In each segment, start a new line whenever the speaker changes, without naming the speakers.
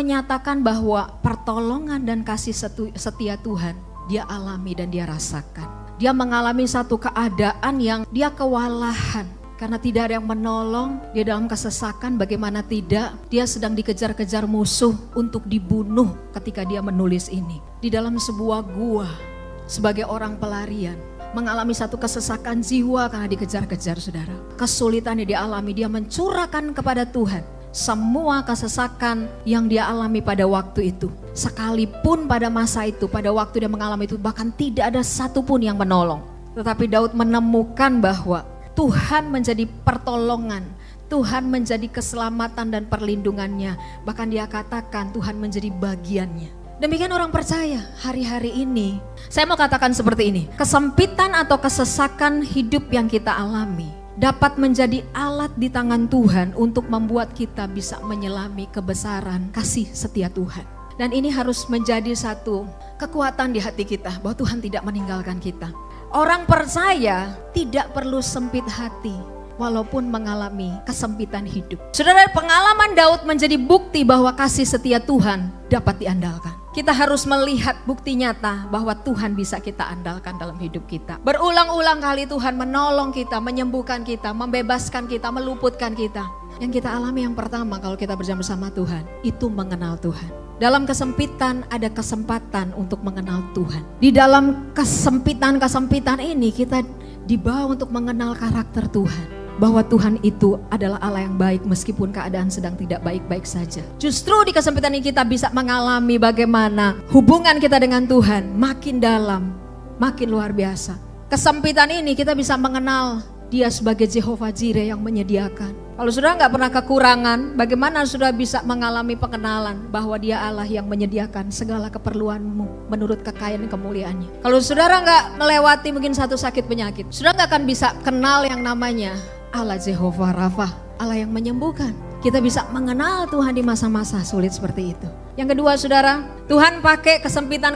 menyatakan bahwa pertolongan dan kasih setia Tuhan dia alami dan dia rasakan. Dia mengalami satu keadaan yang dia kewalahan karena tidak ada yang menolong. Dia dalam kesesakan, bagaimana tidak, dia sedang dikejar-kejar musuh untuk dibunuh ketika dia menulis ini. Di dalam sebuah gua sebagai orang pelarian, mengalami satu kesesakan jiwa karena dikejar-kejar, saudara. Kesulitan yang dialami, dia mencurahkan kepada Tuhan semua kesesakan yang dia alami pada waktu itu. Sekalipun pada masa itu, pada waktu dia mengalami itu, bahkan tidak ada satupun yang menolong. Tetapi Daud menemukan bahwa Tuhan menjadi pertolongan, Tuhan menjadi keselamatan dan perlindungannya. Bahkan dia katakan Tuhan menjadi bagiannya. Demikian orang percaya hari-hari ini. Saya mau katakan seperti ini, kesempitan atau kesesakan hidup yang kita alami dapat menjadi alat di tangan Tuhan untuk membuat kita bisa menyelami kebesaran kasih setia Tuhan. Dan ini harus menjadi satu kekuatan di hati kita bahwa Tuhan tidak meninggalkan kita. Orang percaya tidak perlu sempit hati walaupun mengalami kesempitan hidup. Saudara, pengalaman Daud menjadi bukti bahwa kasih setia Tuhan dapat diandalkan. Kita harus melihat bukti nyata bahwa Tuhan bisa kita andalkan dalam hidup kita. Berulang-ulang kali Tuhan menolong kita, menyembuhkan kita, membebaskan kita, meluputkan kita. Yang kita alami yang pertama kalau kita bersama Tuhan, itu mengenal Tuhan. Dalam kesempitan ada kesempatan untuk mengenal Tuhan. Di dalam kesempitan ini kita dibawa untuk mengenal karakter Tuhan. Bahwa Tuhan itu adalah Allah yang baik meskipun keadaan sedang tidak baik-baik saja. Justru di kesempitan ini kita bisa mengalami bagaimana hubungan kita dengan Tuhan makin dalam, makin luar biasa. Kesempitan ini kita bisa mengenal Dia sebagai Jehovah Jireh yang menyediakan. Kalau saudara nggak pernah kekurangan, bagaimana saudara bisa mengalami pengenalan bahwa Dia Allah yang menyediakan segala keperluanmu menurut kekayaan dan kemuliaannya. Kalau saudara nggak melewati mungkin satu sakit penyakit, saudara nggak akan bisa kenal yang namanya Allah Jehovah Rafa, Allah yang menyembuhkan. Kita bisa mengenal Tuhan di masa-masa sulit seperti itu. Yang kedua, saudara, Tuhan pakai kesempitan,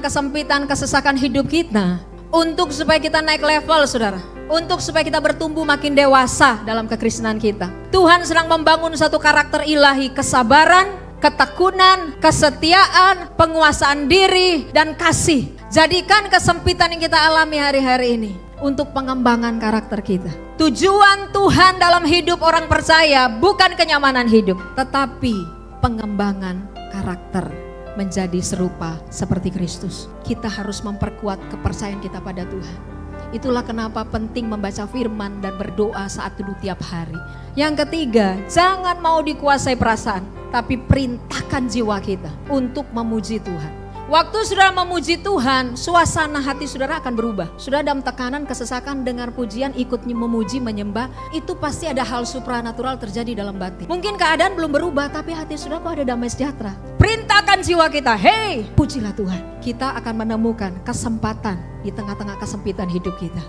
kesesakan hidup kita untuk supaya kita naik level, saudara. Untuk supaya kita bertumbuh makin dewasa dalam kekristenan kita. Tuhan sedang membangun satu karakter ilahi, kesabaran, ketekunan, kesetiaan, penguasaan diri, dan kasih. Jadikan kesempitan yang kita alami hari-hari ini untuk pengembangan karakter kita. Tujuan Tuhan dalam hidup orang percaya bukan kenyamanan hidup, tetapi pengembangan karakter menjadi serupa seperti Kristus. Kita harus memperkuat kepercayaan kita pada Tuhan. Itulah kenapa penting membaca firman dan berdoa saat teduh tiap hari. Yang ketiga, jangan mau dikuasai perasaan, tapi perintahkan jiwa kita untuk memuji Tuhan. Waktu saudara memuji Tuhan, suasana hati saudara akan berubah. Saudara dalam tekanan, kesesakan, dengar pujian, ikut memuji, menyembah, itu pasti ada hal supranatural terjadi dalam batin. Mungkin keadaan belum berubah, tapi hati saudara kok ada damai sejahtera. Perintahkan jiwa kita, hei, pujilah Tuhan. Kita akan menemukan kesempatan di tengah-tengah kesempitan hidup kita.